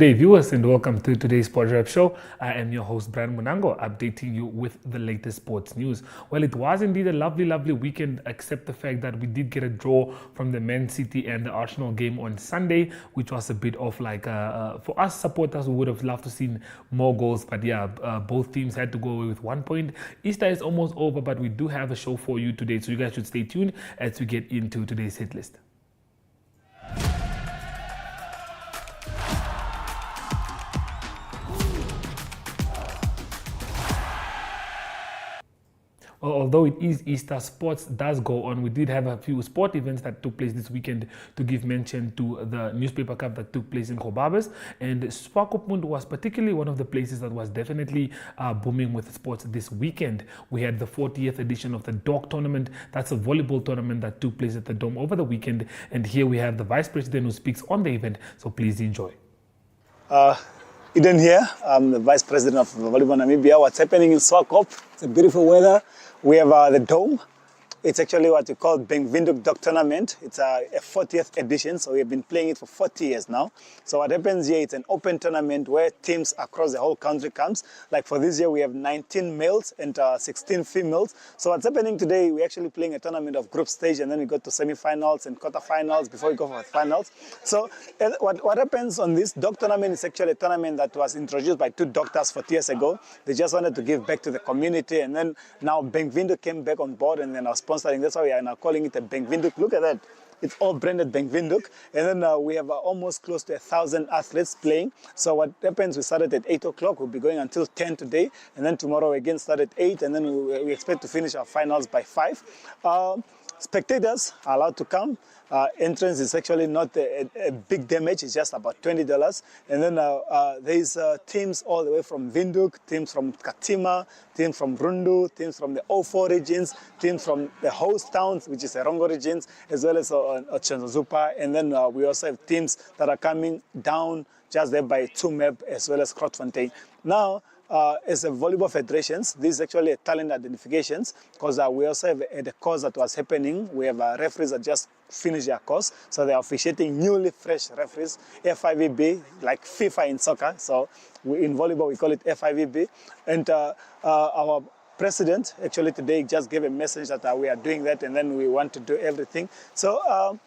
Hey viewers, and welcome to today's Sport Wrap Show. I am your host Brian Munango, updating you with the latest sports news. Well, it was indeed a lovely weekend, except the fact that we did get a draw from the Man City and the Arsenal game on Sunday, which was a bit of like for us supporters, we would have loved to seen more goals, but yeah, both teams had to go away with 1 point. Easter is almost over, but we do have a show for you today, so you guys should stay tuned as we get into today's hit list. Well, although it is Easter, sports does go on. We did have a few sport events that took place this weekend, to give mention to the newspaper cup that took place in Kobabas. And Swakopmund was particularly one of the places that was definitely booming with sports this weekend. We had the 40th edition of the dog tournament. That's a volleyball tournament that took place at the Dome over the weekend. And here we have the vice president who speaks on the event. So please enjoy. Eden here, I'm the Vice President of Volleyball Namibia. What's happening in Swakop? It's a beautiful weather. We have the Dome. It's actually what we call Bengvinduk Dog Tournament. It's a 40th edition, so we've been playing it for 40 years now. So what happens here, it's an open tournament where teams across the whole country comes. Like for this year, we have 19 males and 16 females. So what's happening today, we're actually playing a tournament of group stage, and then we go to semi-finals and quarter-finals before we go for finals. So what happens on this dog tournament is actually a tournament that was introduced by two doctors 40 years ago. They just wanted to give back to the community, and then now Bengvinduk came back on board, and then our sponsoring. That's why we are now calling it a Bengvinduk. Look at that. It's all branded Bengvinduk. And then we have almost close to 1,000 athletes playing. So what happens, we started at 8 o'clock. We'll be going until 10 today. And then tomorrow we again start at 8. And then we expect to finish our finals by 5. Spectators are allowed to come. Entrance is actually not a big damage. It's just about $20. And then there's teams all the way from Windhoek, teams from Katima, teams from Rundu, teams from the O4 regions, teams from the host towns, which is the Rongo regions, as well as Chenzozupa. And then we also have teams that are coming down just there by Tumeb, as well as Grootfontein. Now, as a volleyball federations, this is actually a talent identifications, because we also have the course that was happening. We have referees that just finished their course, so they are officiating newly fresh referees, FIVB, like FIFA in soccer. So in volleyball we call it FIVB. And our president actually today just gave a message that we are doing that, and then we want to do everything. So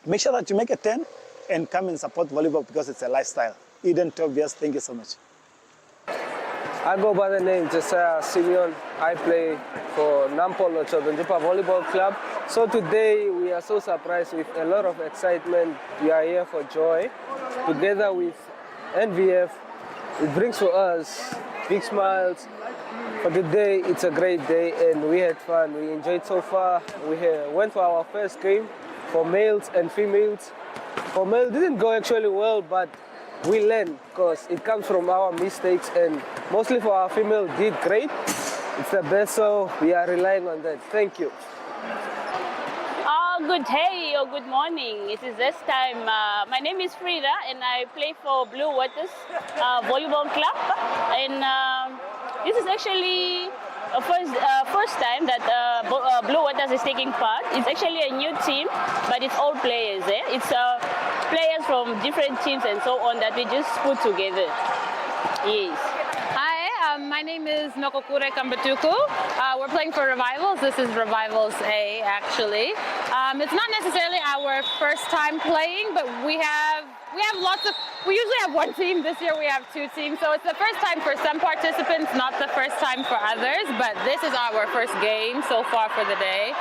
make sure that you make a 10 and come and support volleyball, because it's a lifestyle. Eden Tobias, thank you so much. I go by the name Josiah Simeon. I play for Nampolo Chodonjupa Volleyball Club. So today we are so surprised with a lot of excitement. We are here for joy. Together with NVF, it brings to us big smiles. For today, it's a great day and we had fun. We enjoyed so far. We went for our first game for males and females. For males, it didn't go actually well, but we learn, because it comes from our mistakes, and mostly for our female did great. It's the best, so we are relying on that. Thank you. Good day or good morning. It is this time. My name is Frida and I play for Blue Waters Volleyball Club. And this is actually a first time that Blue Waters is taking part. It's actually a new team, but it's all players. It's players from different teams and so on that we just put together. Yes. Hi, my name is Nokokure Kambatuku. We're playing for Revivals. This is Revivals A, actually. It's not necessarily our first time playing, but we have lots of. We usually have one team. This year we have two teams, so it's the first time for some participants, not the first time for others. But this is our first game so far for the day.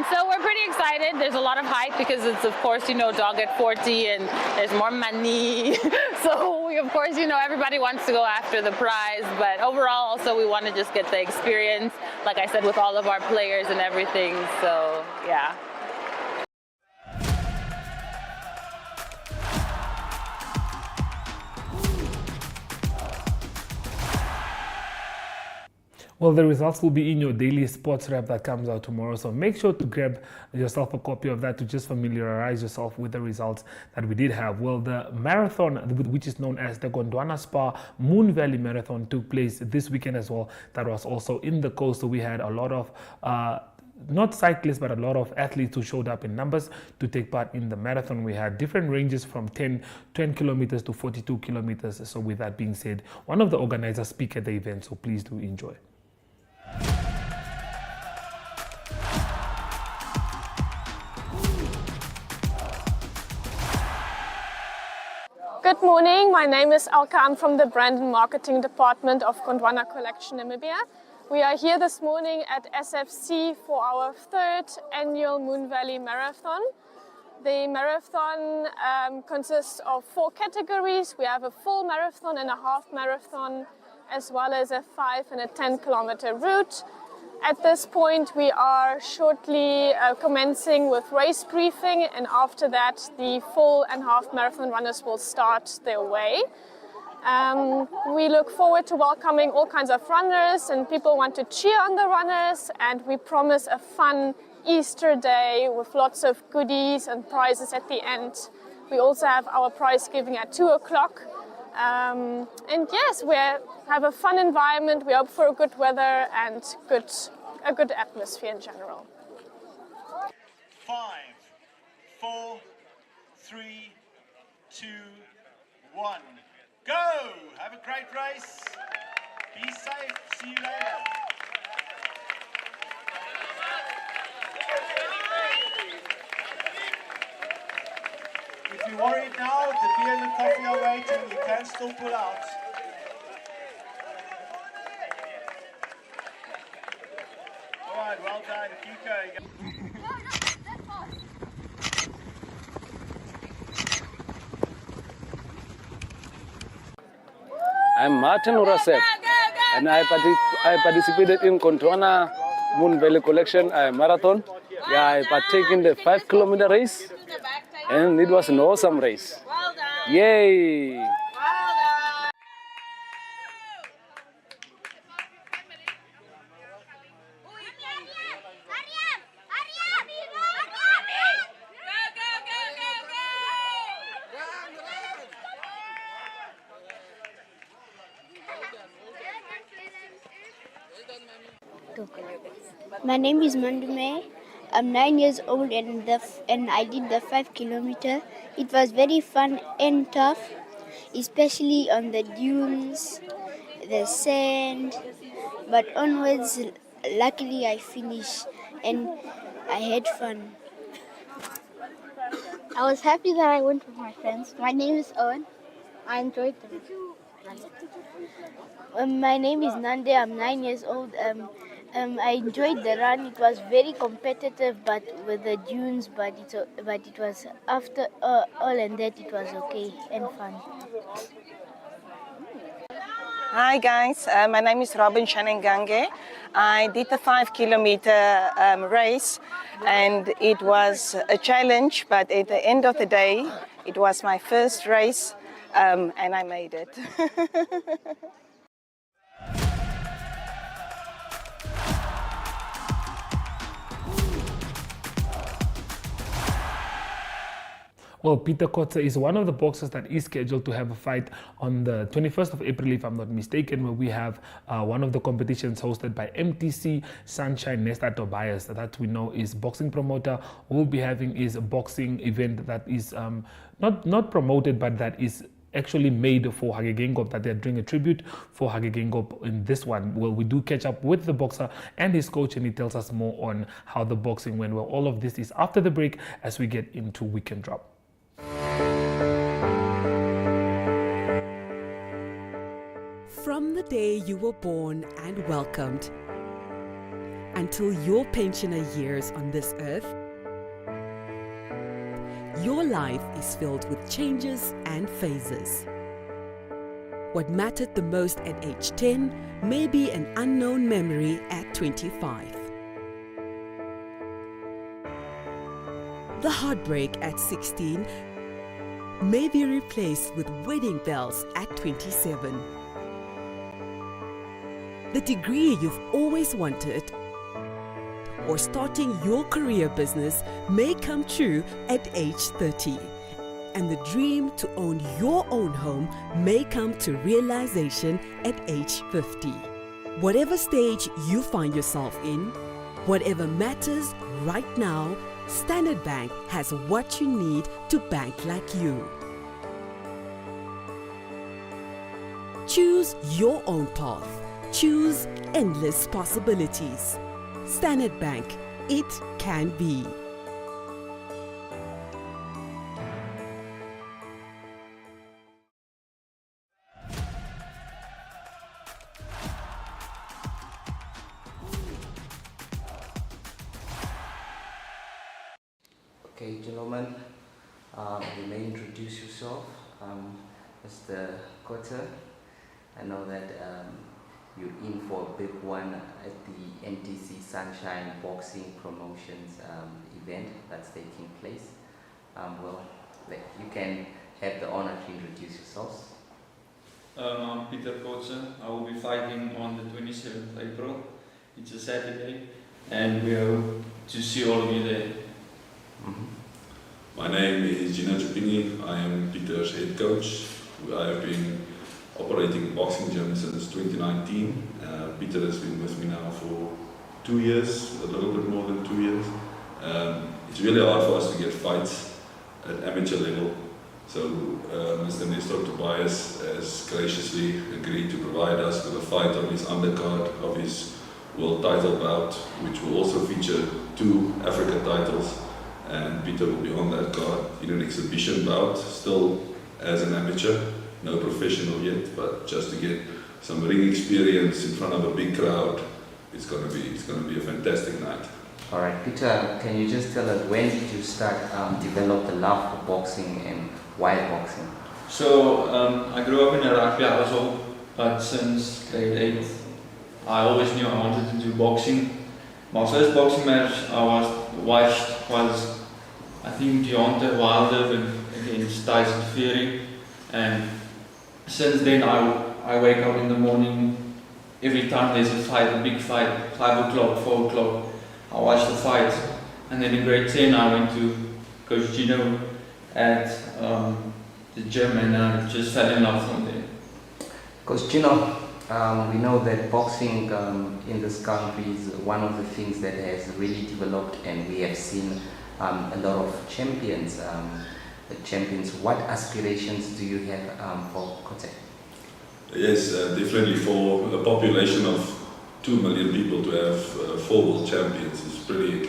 So we're pretty excited. There's a lot of hype because it's, of course, dog at 40 and there's more money. So we, of course, everybody wants to go after the prize. But overall, also, we want to just get the experience, like I said, with all of our players and everything. So, yeah. Well, the results will be in your daily sports wrap that comes out tomorrow. So make sure to grab yourself a copy of that to just familiarize yourself with the results that we did have. Well, the marathon, which is known as the Gondwana Moon Valley Marathon, took place this weekend as well. That was also in the coast. So we had a lot of not cyclists, but a lot of athletes who showed up in numbers to take part in the marathon. We had different ranges from 10 kilometers to 42 kilometers. So with that being said, one of the organizers speak at the event, so please do enjoy. Good morning, my name is Alka. I'm from the Brand and Marketing Department of Gondwana Collection Namibia. We are here this morning at SFC for our 3rd annual Moon Valley Marathon. The marathon consists of 4 categories. We have a full marathon and a half marathon, as well as a 5 and a 10 kilometer route. At this point, we are shortly commencing with race briefing, and after that, the full and half marathon runners will start their way. We look forward to welcoming all kinds of runners, and people want to cheer on the runners, and we promise a fun Easter day with lots of goodies and prizes at the end. We also have our prize giving at 2 o'clock. And yes, we have a fun environment. We hope for good weather and a good atmosphere in general. 5, 4, 3, 2, 1. Go! Have a great race. Be safe. See you later. If you're worried now, the beer and the coffee are waiting. You can still pull out. All right, well done. Keep going. I'm Martin Urasek, and I participated in Gondwana Moon Valley Collection Marathon. Yeah, I partake in the 5 kilometer race, and it was an awesome race. Yay! My name is Mandume. I'm 9 years old and I did the 5 kilometer. It was very fun and tough, especially on the dunes, the sand. But onwards, luckily I finished and I had fun. I was happy that I went with my friends. My name is Owen. I enjoyed them. My name is Nande. I'm 9 years old. I enjoyed the run. It was very competitive, but with the dunes. But it was after all and that it was okay and fun. Hi guys, my name is Robin Shanengange. I did the 5 kilometer race, and it was a challenge. But at the end of the day, it was my first race, and I made it. Well, Peter Kotze is one of the boxers that is scheduled to have a fight on the 21st of April, if I'm not mistaken, where we have one of the competitions hosted by MTC Sunshine Nesta Tobias, that we know is boxing promoter. We'll be having is a boxing event that is not promoted, but that is actually made for Hage Geingob, that they're doing a tribute for Hage Geingob in this one. Well, we do catch up with the boxer and his coach, and he tells us more on how the boxing went. Well, all of this is after the break as we get into Weekend Drop. From the day you were born and welcomed until your pensioner years on this earth, your life is filled with changes and phases. What mattered the most at age 10 may be an unknown memory at 25. The heartbreak at 16 may be replaced with wedding bells at 27. The degree you've always wanted or starting your career business may come true at age 30. And the dream to own your own home may come to realization at age 50. Whatever stage you find yourself in, Whatever matters right now, Standard Bank has what you need to bank like you. Choose your own path. Choose endless possibilities. Standard Bank, it can be. Okay, gentlemen, you may introduce yourself. Mr. Kotter, I know that you're in for a big one at the NTC Sunshine Boxing Promotions event that's taking place. Well, you can have the honor to introduce yourselves. I'm Peter Kotter. I will be fighting on the 27th of April. It's a Saturday, and we hope to see all of you there. My name is Gino Chupini. I am Peter's head coach. I have been operating boxing gym since 2019. Peter has been with me now for 2 years, a little bit more than 2 years. It's really hard for us to get fights at amateur level. So Mr. Nestor Tobias has graciously agreed to provide us with a fight on his undercard of his world title bout, which will also feature 2 Africa titles. And Peter will be on that card in an exhibition bout, still as an amateur, no professional yet, but just to get some ring experience in front of a big crowd. It's going to be a fantastic night. All right, Peter, can you just tell us when did you start develop the love for boxing and why boxing? So I grew up in a rugby household, but since grade 8, I always knew I wanted to do boxing. My first boxing match I watched was, I think, Deontay Wilder against Tyson Fury, and since then I wake up in the morning, every time there's a fight, a big fight, 5 o'clock, 4 o'clock, I watch the fight. And then in grade 10 I went to Coach Gino at the gym, and I just fell in love from there. Coach Gino, we know that boxing in this country is one of the things that has really developed, and we have seen a lot of champions. What aspirations do you have for Kotte? Yes, definitely for a population of 2 million people to have 4 world champions is pretty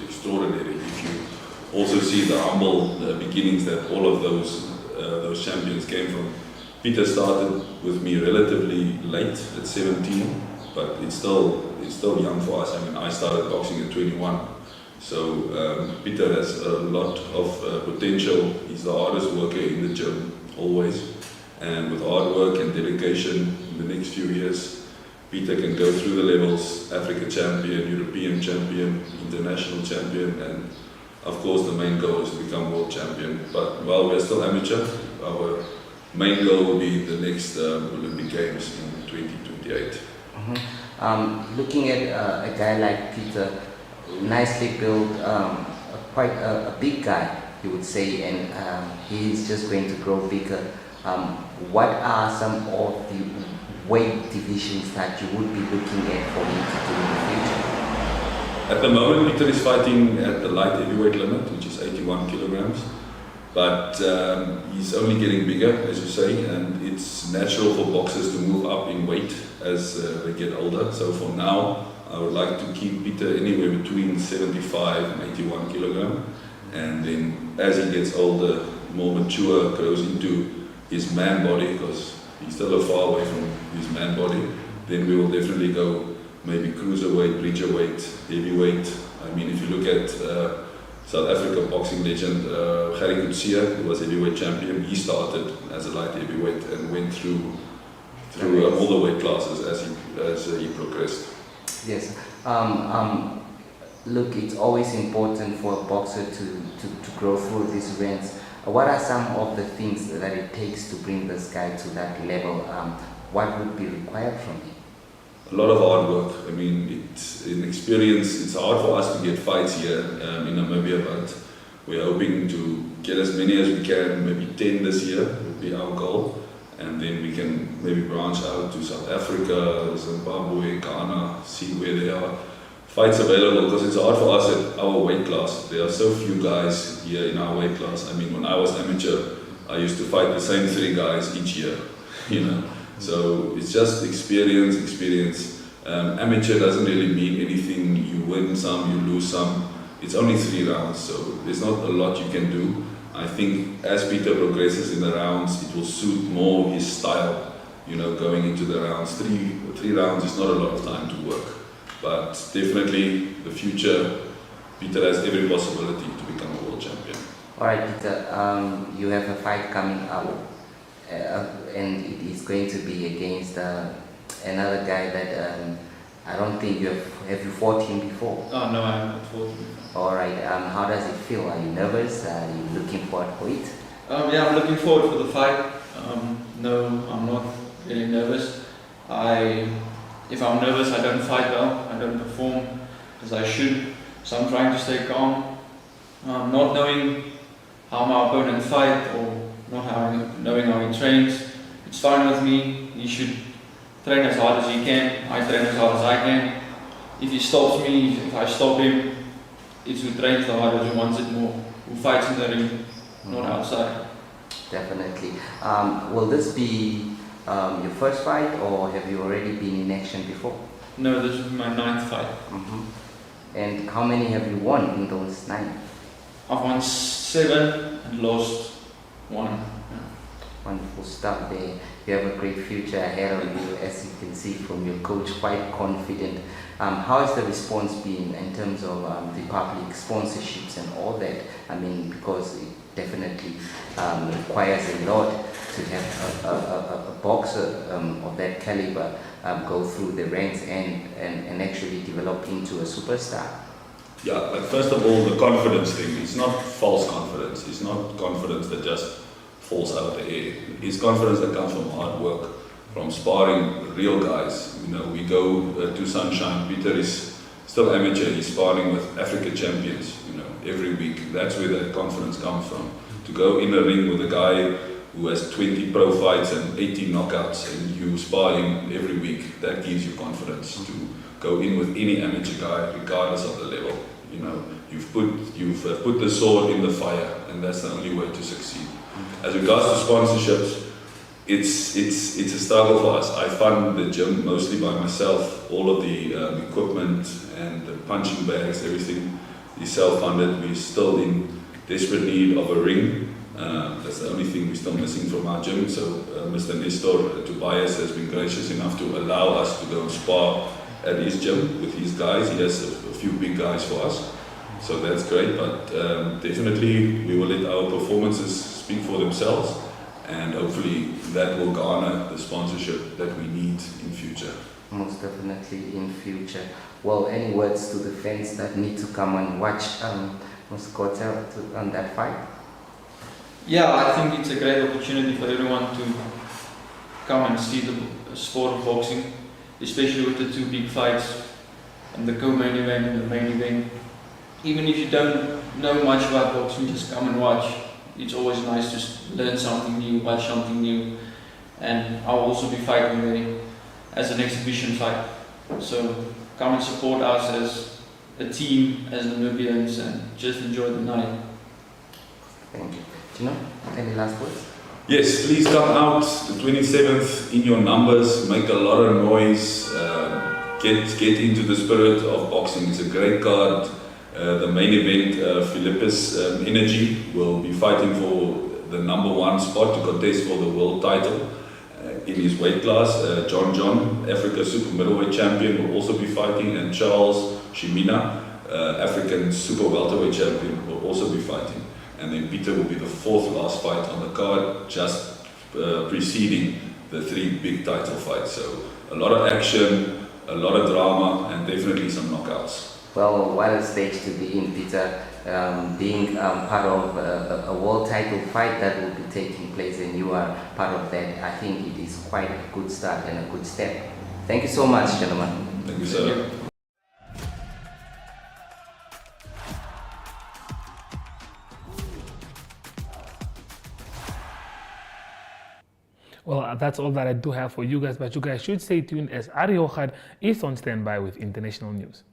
extraordinary. If you also see the humble beginnings that all of those champions came from. Peter started with me relatively late at 17, but it's still young for us. I mean, I started boxing at 21. So Peter has a lot of potential. He's the hardest worker in the gym, always. And with hard work and dedication, in the next few years, Peter can go through the levels: Africa champion, European champion, international champion, and of course the main goal is to become world champion. But while we're still amateur, our main goal will be the next Olympic Games in 2028. Looking at a guy like Peter, nicely built, quite a big guy, you would say, and he's just going to grow bigger. What are some of the weight divisions that you would be looking at for him to do in the future? At the moment, Peter is fighting at the light heavyweight limit, which is 81 kilograms. But he's only getting bigger, as you say, and it's natural for boxers to move up in weight as they get older. So for now, I would like to keep Peter anywhere between 75 and 81 kilogram. And then as he gets older, more mature, grows into his man body, because he's still a far away from his man body, then we will definitely go maybe cruiserweight, bridgerweight, heavyweight. I mean, if you look at South Africa boxing legend Gerrie Coetzee, who was heavyweight champion, he started as a light heavyweight and went through all the weight classes as he progressed. Yes. Look, it's always important for a boxer to grow through these ranks. What are some of the things that it takes to bring this guy to that level? What would be required from him? A lot of hard work. I mean, it's an experience. It's hard for us to get fights here in Namibia, but we're hoping to get as many as we can. Maybe 10 this year would be our goal, and then we can maybe branch out to South Africa, Zimbabwe, Ghana, see where they are fights available, because it's hard for us at our weight class. There are so few guys here in our weight class. I mean, when I was amateur, I used to fight the same 3 guys each year, you know. So it's just experience. Amateur doesn't really mean anything. You win some, you lose some. It's only 3 rounds, so there's not a lot you can do. I think as Peter progresses in the rounds, it will suit more his style, you know, going into the rounds. 3 rounds is not a lot of time to work, but definitely the future, Peter has every possibility to become a world champion. All right, Peter, you have a fight coming up, and it is going to be against another guy that I don't think you have you fought him before? Oh, no, I haven't fought him before. All right, how does it feel? Are you nervous? Are you looking forward for it? Yeah, I'm looking forward for the fight. No, I'm not really nervous. If I'm nervous, I don't fight well. I don't perform as I should. So I'm trying to stay calm. Not knowing how my opponent fight or not knowing how he trains, it's fine with me. He should train as hard as he can. I train as hard as I can. If he stops me, if I stop him, it's who trains the hardest, who wants it more, who fights in the ring, not outside. Definitely. Will this be your first fight, or have you already been in action before? No, this is my 9th fight. And how many have you won in those 9? I've won 7 and lost 1. Wonderful stuff there. You have a great future ahead of you, as you can see from your coach, quite confident. How has the response been in terms of the public sponsorships and all that? I mean, because it definitely requires a lot to have a boxer of that caliber go through the ranks and actually develop into a superstar. Yeah, like first of all, the confidence thing. It's not false confidence. It's not confidence that just falls out of the air. It's confidence that comes from hard work, from sparring real guys. You know, we go to Sunshine. Peter is still amateur. He's sparring with Africa champions, you know, every week. That's where that confidence comes from. To go in a ring with a guy who has 20 pro fights and 18 knockouts, and you spar him every week, that gives you confidence to go in with any amateur guy, regardless of the level. You know, you've put the sword in the fire, and that's the only way to succeed. As regards to sponsorships, it's a struggle for us. I fund the gym mostly by myself. All of the equipment and the punching bags, everything is self-funded. We're still in desperate need of a ring. That's the only thing we're still missing from our gym. So Mr. Nestor Tobias has been gracious enough to allow us to go and spar at his gym with his guys. He has a few big guys for us, so that's great. But definitely we will let our performances speak for themselves, and hopefully that will garner the sponsorship that we need in future. Most definitely in future. Well, any words to the fans that need to come and watch Mr. Kota on that fight? Yeah, I think it's a great opportunity for everyone to come and see the sport of boxing, especially with the 2 big fights and the co-main event and the main event. Even if you don't know much about boxing, just come and watch. It's always nice to learn something new, watch something new, and I'll also be fighting there as an exhibition fight. So come and support us as a team, as Namibians, and just enjoy the night. Thank you. Gino, any last words? Yes, please come out the 27th in your numbers, make a lot of noise, get into the spirit of boxing. It's a great card. The main event, Philippus Energy will be fighting for the #1 spot to contest for the world title in his weight class. John, Africa super middleweight champion, will also be fighting, and Charles Shimina, African super welterweight champion, will also be fighting. And then Peter will be the 4th last fight on the card, just preceding the 3 big title fights. So a lot of action, a lot of drama, and definitely some knockouts. Well, what a stage to be in, Peter. Being part of a world title fight that will be taking place, and you are part of that, I think it is quite a good start and a good step. Thank you so much, gentlemen. Thank you, sir. Well, that's all that I do have for you guys, but you guys should stay tuned as Ari Hochad is on standby with international news.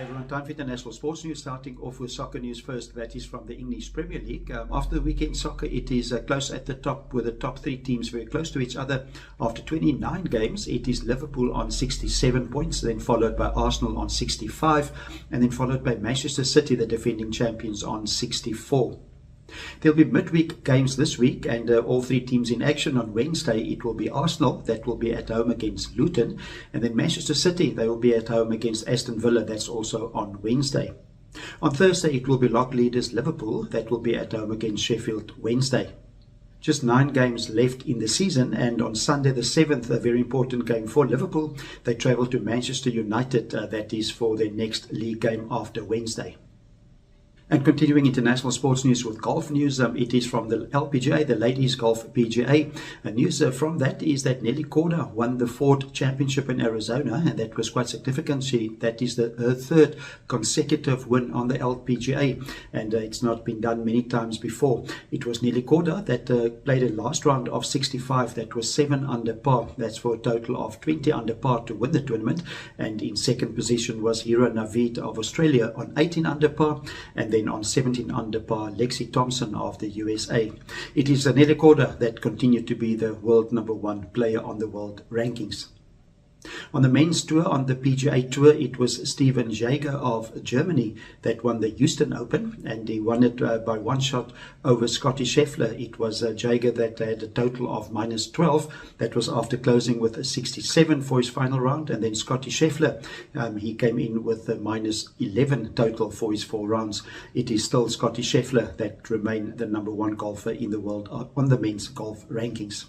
Hey everyone, time for international sports news, starting off with soccer news first. That is from the English Premier League. After the weekend soccer, it is close at the top, with the top three teams very close to each other. After 29 games, it is Liverpool on 67 points, then followed by Arsenal on 65, and then followed by Manchester City, the defending champions, on 64. There'll be midweek games this week, and all three teams in action. On Wednesday, it will be Arsenal, that will be at home against Luton, and then Manchester City, they will be at home against Aston Villa, that's also on Wednesday. On Thursday, it will be lock leaders Liverpool, that will be at home against Sheffield Wednesday. Just 9 games left in the season, and on Sunday the 7th, a very important game for Liverpool. They travel to Manchester United, that is for their next league game after Wednesday. And continuing international sports news with golf news, it is from the LPGA, the Ladies Golf PGA. News from that is that Nelly Korda won the Ford Championship in Arizona, and that was quite significant. That is her third consecutive win on the LPGA, and it's not been done many times before. It was Nelly Korda that played a last round of 65, that was 7 under par. That's for a total of 20 under par to win the tournament. And in second position was Hira Naveed of Australia on 18 under par, and then on 17 under par, Lexi Thompson of the USA. It is Nelly Korda that continued to be the world #1 player on the world rankings. On the men's tour, on the PGA Tour, it was Steven Jaeger of Germany that won the Houston Open, and he won it by one shot over Scotty Scheffler. It was Jaeger that had a total of -12. That was after closing with a 67 for his final round, and then Scotty Scheffler, he came in with a -11 total for his 4 rounds. It is still Scotty Scheffler that remained the #1 golfer in the world on the men's golf rankings.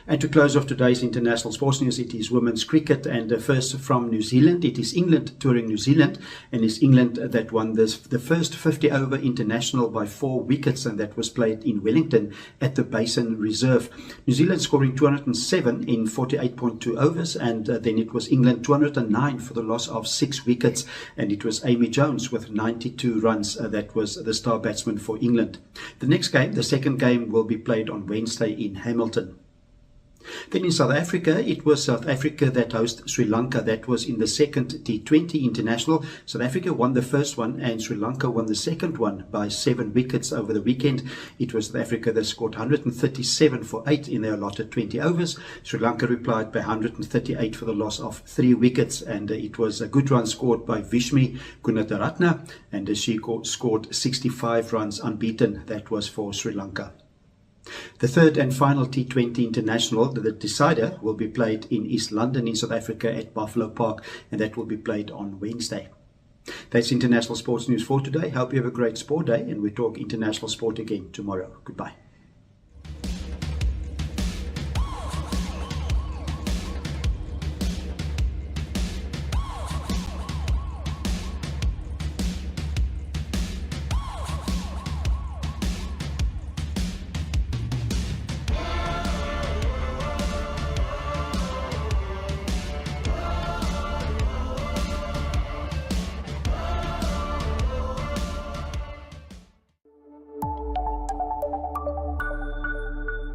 And to close off today's international sports news, it is women's cricket, and first from New Zealand, it is England touring New Zealand, and it's England that won the first 50-over international by 4 wickets, and that was played in Wellington at the Basin Reserve. New Zealand scoring 207 in 48.2 overs, and then it was England 209 for the loss of 6 wickets, and it was Amy Jones with 92 runs. That was the star batsman for England. The next game, the second game, will be played on Wednesday in Hamilton. Then in South Africa, it was South Africa that hosts Sri Lanka. That was in the second T20 international. South Africa won the first one, and Sri Lanka won the second one by 7 wickets over the weekend. It was South Africa that scored 137 for 8 in their allotted 20 overs. Sri Lanka replied by 138 for the loss of 3 wickets, and it was a good run scored by Vishmi Gunaratne, and she scored 65 runs unbeaten. That was for Sri Lanka. The third and final T20 international, the decider, will be played in East London in South Africa at Buffalo Park, and that will be played on Wednesday. That's international sports news for today. Hope you have a great sport day, and we talk international sport again tomorrow. Goodbye.